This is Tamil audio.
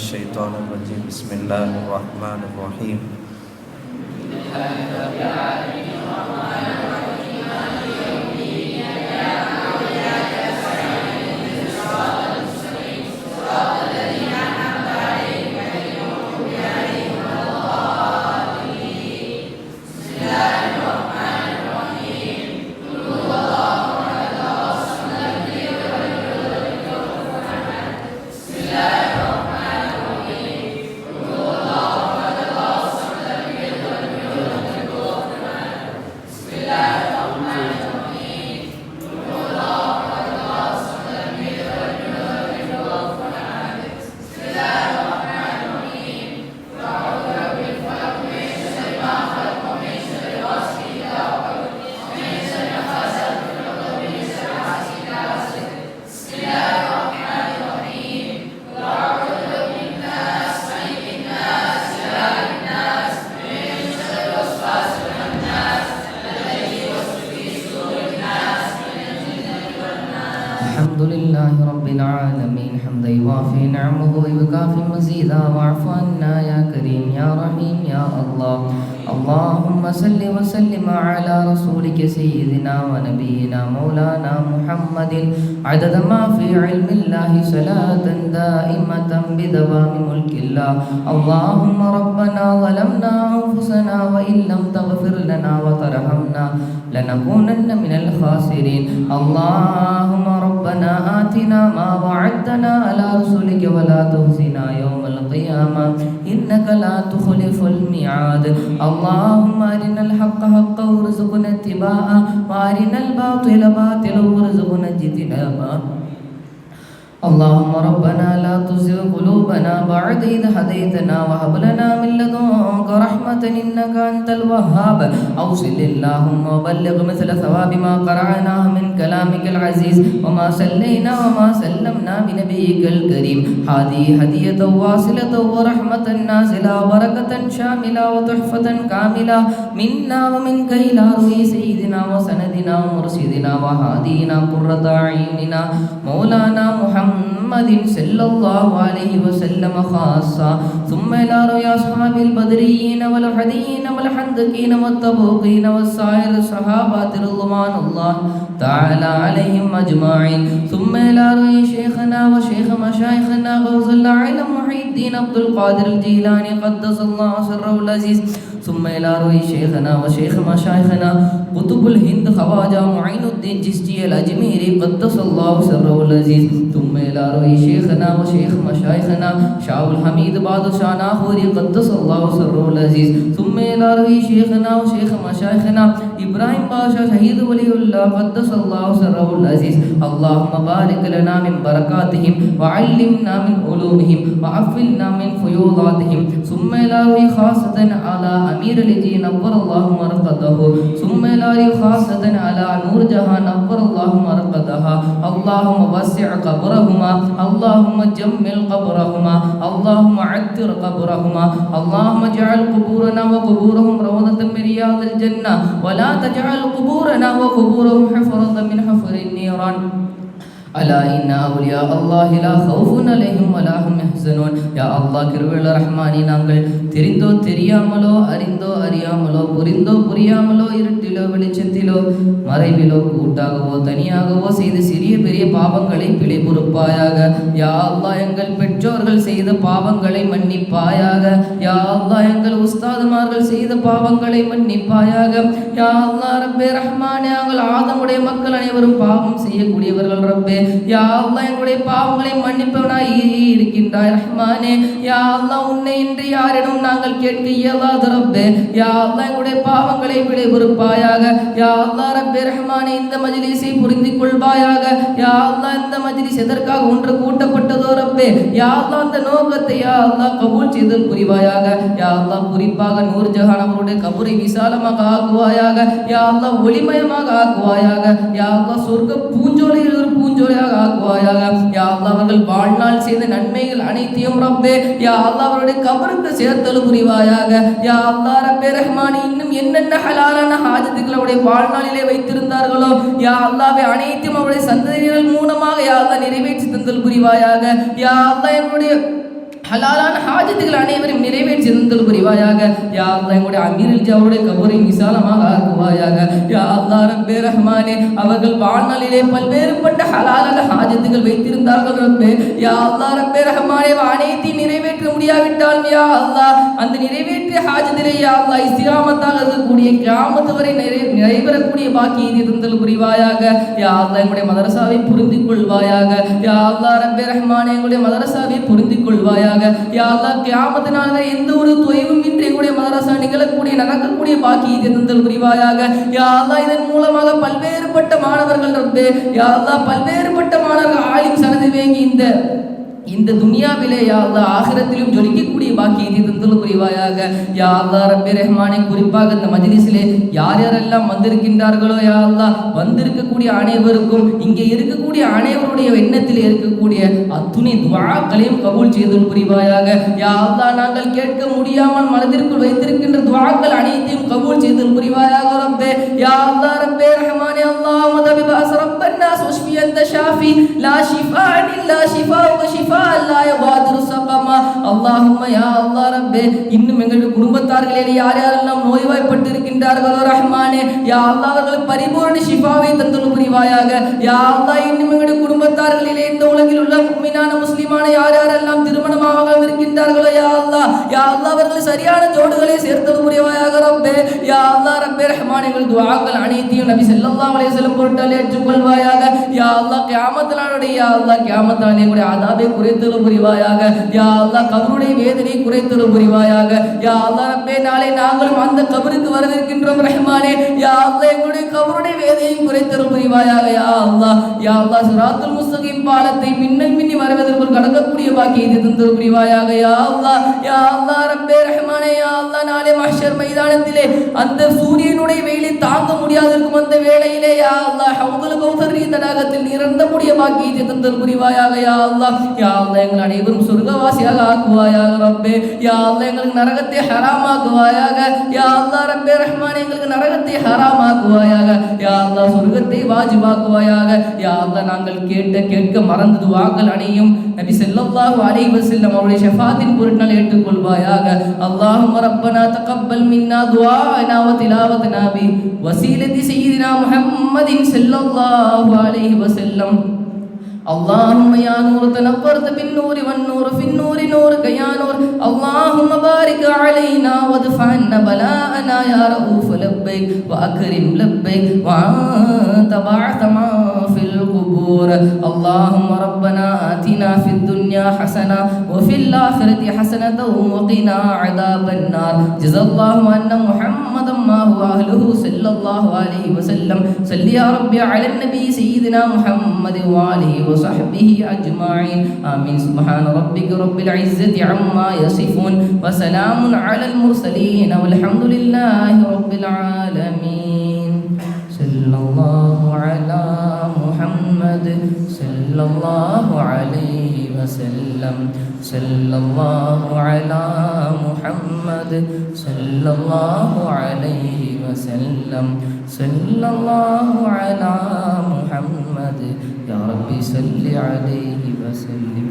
الشيطان الرجيم بسم الله الرحمن الرحيم الحمد لله رب العالمين حمدا يوافي نعمه ويكافي مزيدا واعف عنا يا كريم يا رحيم يا الله اللهم صل وسلم على رسولك سيدنا ونبينا مولانا محمد عدد ما في علم الله صلاة دائمة بدوام ملك الله اللهم ربنا ظلمنا أنفسنا وإن لم تغفر لنا وترحمنا لنكونن من الخاسرين اللهم ربنا آتنا ما وعدتنا على رسلك ولا تخزنا يوم القيامة إنك لا تخلف الميعاد اللهم أرنا الحق حقا وارزقنا اتباعه وأرنا الباطل باطلا وارزقنا اجتنابه اللهم ربنا لا تزغ قلوبنا بعد إذ هديتنا وهب لنا من لدنك رحمة إنك أنت الوهاب أوصل اللهم وبلغ مثل ثواب ما قرأناه من كلامك العزيز وما صلينا وما سلمنا بنبيك الكريم هذه هدية واصلة ورحمة نازلة وبركة شاملة وتحفة كاملة منا ومنك إلى روح سيدنا وسندنا ومرشدنا وهادينا قرة أعيننا مولانا محمد صلى الله عليه وسلم خاصة ثم إلى رؤيا أصحاب البدريين والحديين والحندقين والتبوقين والسائر الصحابة رضوان الله تعالى عليهم أجمعين ثم إلى رؤيا شيخنا وشيخ مشايخنا غوث العالم محي الدين عبد القادر الجيلاني قدس الله سره العزيز ثم إلى رؤيا شيخنا وشيخ مشايخنا قطب الهند خواجة معين الدين چشتی الأجميري قدس الله سره العزيز ثم إلى رؤيا شيخنا وشيخ مشايخنا شاه الحميد بادشاہ ناہوری قدس الله سره العزيز ثم إلى رؤيا شيخنا وشيخ مشايخنا إبراهيم باشا شهيد ولي الله قدس الله سره العزيز اللهم بارك لنا من بركاتهم وعلمنا من علومهم وعفلنا من فيوضاتهم ثم إلى رؤيا خاصة على أمير الدين نور الله مرقده ثم إلى رؤيا خاصة على نور جهان نور الله مرقدها اللهم وسع قبرهما اللهم جمل قبرهما اللهم عطر قبرهما اللهم اجعل قبورنا وقبورهم روضة من رياض الجنة ولا تجعل قبورنا وقبورهم حفرة من حفر النيران ألا إن أولياء الله لا خوف عليهم ولا هم يحزنون يا الله கிருபையுள்ள ரஹ்மானே நாங்கள் தெரிந்தோ தெரியாமலோ அறிந்தோ அறியாமலோ புரிந்தோ புரியாமலோ இருட்டிலோ வெளிச்சத்திலோ மறைவிலோ கூட்டாகவோ தனியாகவோ செய்த சிறிய பெரிய பாவங்களை பிழை பொறுப்பாயாக யா அல்லாஹ் எங்கள் பெற்றோர்கள் செய்த பாவங்களை மன்னிப்பாயாக யா அல்லாஹ் எங்கள் உஸ்தாதுமார்கள் செய்த பாவங்களை மன்னிப்பாயாக யா அல்லாஹ் ரப்பே ரஹ்மானே நாங்கள் ஆதமுடைய மக்கள் அனைவரும் பாவம் செய்யக்கூடியவர்கள் ரப்பே யா அல்லாஹ் எங்களுடைய பாவங்களை மன்னிப்பவனாய் இருக்கின்றாய் ரஹ்மானே யா அல்லாஹ் உன்னை இன்றி யாரிடம் நாங்கள் கேட்க இயலாத ரப்பே யா அல்லாஹ் எங்களுடைய பாவங்களை விடை பொறுப்பாயாக யா அல்லாஹ் ரப்பே ரஹ்மானே இந்த மஜ்லிஸை புரிந்து கொள்வாயாக யா அல்லாஹ் இந்த மஜ்லிஸ் எதற்காக ஒன்று கூட்டப்பட்டதோ ரப்பே யா அல்லாஹ் அந்த நோக்கத்தை யா அல்லாஹ் கபூல் செய்து புரிவாயாக யா அல்லாஹ் குறிப்பாக நூர் ஜஹான் அவருடைய கபரை விசாலமாக ஆக்குவாயாக யா அல்லாஹ் ஒளிமயமாக ஆக்குவாயாக யா அல்லாஹ் சொர்க்க பூஞ்சோலையில் ஒரு பூஞ்சோலையாக ஆக்குவாயாக யா அல்லாஹ் அவர்கள் வாழ்நாள் செய்த நன்மைகள் அனைத்தையும் ரப்பே யா அல்லாஹ் அவருடைய கபருக்கு சேர்த்தல் புரிவாயாக யா அல்லாஹ் ரப்பே ரஹ்மானே இன்னும் என்னென்ன ஹலாலான ஹாஜத்துக்கள் அவருடைய வாழ்நாளிலே வைத்திருந்தார்களோ யா அல்லாஹ்வே அனைத்தும் அவருடைய சந்ததியினர் மூலமாக யா அல்லாஹ் நிறைவேற்றி தந்தல் புரிவாயாக யா அல்லாஹ் எங்களுடைய ஹலாலான ஹாஜத்துகள் அனைவரும் நிறைவேற்றி இருந்தல் புரிவாயாக. யா அல்லாஹ் எங்களுடைய அமீருல் ஜாவுடைய கபரை விசாலமாக ஆக்குவாயாக. யா அல்லாஹ் ரப்பே ரஹ்மானே, அவர்கள் வாழ்நாளிலே பல்வேறுபட்ட ஹலாலான ஹாஜத்துகள் வைத்திருந்தார்கள் ரப்பே. யா அல்லாஹ் ரப்பே ரஹ்மானே, அனைத்தையும் நிறைவேற்ற முடியாவிட்டால் யா அல்லாஹ் அந்த நிறைவேற்றிய ஹாஜத்திலே யா அல்லாஹ் இஸ்திகாமத்தாக இருக்கக்கூடிய கியாமத் வரை நிறைவேறக்கூடிய பாக்கியத்தை தந்தல் புரிவாயாக. யா அல்லாஹ் எங்களுடைய மதரசாவை புரிந்து கொள்வாயாக. யா அல்லாஹ் ரப்பே ரஹ்மானே, எங்களுடைய மதரசாவை புரிந்து கொள்வாயாக. யா அல்லாஹ் கியாமத் நாள் வரை எந்த ஒரு தொய்வும் இன்றி எங்களுடைய மதரசா நிகழக்கூடிய நடக்கக்கூடிய பாக்கியத்தை தந்தல் புரிவாயாக. யா அல்லாஹ் இதன் மூலமாக பல்வேறுபட்ட மாணவர்கள் ரப்பே, யா அல்லாஹ் பல்வேறுபட்ட மாணவர்கள் ஆலிம் சனது வேங்கி இந்த துனியாவிலே யா அல்லாஹ் ஆகிரத்திலும் ஜொலிக்கக்கூடிய பாக்கியத்தை தந்தல் புரிவாயாக. யா அல்லாஹ் ரப்பே ரஹ்மானே, குறிப்பாக இந்த மஜ்லிஸிலே யார் யாரெல்லாம் வந்திருக்கின்றார்களோ யா அல்லாஹ் வந்திருக்கக்கூடிய அனைவருக்கும் இங்கே இருக்கக்கூடிய அனைவருடைய எண்ணத்தில் இருக்கக்கூடிய அத்துணை துஆக்களையும் கபூல் செய்தல் புரிவாயாக. யா அல்லாஹ் நாங்கள் கேட்க முடியாமல் மனதிற்குள் வைத்திருக்கின்ற துஆக்கள் அனைத்தையும் கபூல் செய்தல் புரிவாயாக ரப்பே. யா அல்லாஹ் ரப்பே ரஹ்மானே, அல்லாஹும்ம தபிபாஸ் ரப்பன்னாஸ் வஷ்ஃபி அன்த ஷாஃபி லா ஷிஃபாஅன் இல்லா ஷிஃபாஉக ஷிஃபா அல்லா யகாதிரு ஸகமா. அல்லாஹும்ம யா அல்லாஹ் ரப்பே, இன்னும் எங்களுடைய குடும்பத்தார்களிலே யார் யாரெல்லாம் நோய்வாய்ப்பட்டு இருக்கின்றார்களோ ரஹ்மானே, யா அல்லாஹ் அவர்களுக்கு பரிபூர்ண ஷிஃபாவை தந்தல் புரிவாயாக. யா அல்லாஹ் இன்னும் எங்களுடைய குடும்பத்தார்களிலே இந்த உலகில் உள்ள முஃமினான முஸ்லிமான யார் யாரெல்லாம் திருமணமாக இருக்கின்றார்களோ யா அல்லாஹ் அவர்கள் சரியான ஜோடுகளை சேர்த்தல் புரிவாயாக ரப்பே. யா அல்லாஹ் ரப்பே ரஹ்மானே, எங்கள் துஆக்கள் அனைத்தையும் நபி ஸல்லல்லாஹு அலைஹி வஸல்லம் பொருட்டால் ஏற்றுக்கொள்வாயாக. யா அல்லாஹ் கியாமத் நாளுடைய யா அல்லாஹ் கியாமத் நாளிலே எங்களுடைய அதாபை குறைத்தல் புரிவாயாக. யா அல்லாஹ் கபருடைய வேதனை குறைத்தல் புரிவாயாக. யா அல்லாஹ் ரப்பே, நாளை நாங்களும் அந்த கபருக்கு வரவிருக்கின்றோம் ரஹ்மானே. யா அல்லாஹ் எங்களுடைய கபருடைய வேதனையும் குறைத்தல் புரிவாயாக. யா அல்லாஹ் சிராத்துல் முஸ்தகீம் பாலத்தை மின்னல் மின்னி வருவதற்குள் கடக்கக்கூடிய பாக்கியத்தை தந்தல் புரிவாயாக. யா அல்லாஹ் ரப்பே ரஹ்மானே, யா அல்லாஹ் நாளை மஹ்ஷர் மைதானத்திலே அந்த சூரியனுடைய வெயிலை தாங்க முடியாதிருக்கும் அந்த வேளையிலே யா அல்லாஹ் ஹவுதுல் கௌசர் தடாகத்தில் நிரந்தக்கூடிய பாக்கியத்தை தந்தல் புரிவாயாக. யா அல்லாஹ் எங்கள் அனைவரும் சொர்க்கவாசியாக ஆக்குவாயாக ரப்பே. யா அல்லாஹ் எங்களுக்கு நரகத்தை ஹராமாக்குவாயாக. யா அல்லாஹ் ரப்பே ரஹ்மானே, எங்களுக்கு நரகத்தை ஹராமாக்குவாயாக. யா அல்லாஹ் சொர்க்கத்தை வாஜிபாக்குவாயாக. யா அல்லாஹ் நாங்கள் கேட்க மறந்த துஆக்கள் அனையும் நபி ஸல்லல்லாஹு அலைஹி வஸல்லம் அவருடைய ஷஃபாத்தின் பொருட்டால் ஏற்றுக்கொள்வாயாக. அல்லாஹும்ம ரப்பனா தகப்பல் மின்னா துஆனா வ திலாவத்னா பி வஸீலத்தி சய்யிதினா முஹம்மதின் ஸல்லல்லாஹு அலைஹி வஸல்லம். اللهم يا نور تنورت بالنور والنور في النور نورك يا نور. اللهم بارك علينا وادفع عنا بلاءنا يا رؤوف لبيك واكرم لبيك وانت بعث ما في القبور. اللهم ربنا آتنا في الدنيا حسنة وفي الآخرة حسنة وقنا عذاب النار. جزا الله أن محمدا ما هو أهله صلى الله عليه وسلم. صل يا ربي على النبي سيدنا محمد وآله وصحبه أجمعين. آمين. سبحان ربك رب العزة عما يصفون وسلام على المرسلين والحمد لله رب العالمين. صلى الله على محمد صلى الله عليه وسلم. صلى الله على محمد صلى الله عليه وسلم. صلى الله على محمد. يا ربي صل عليه وسلم.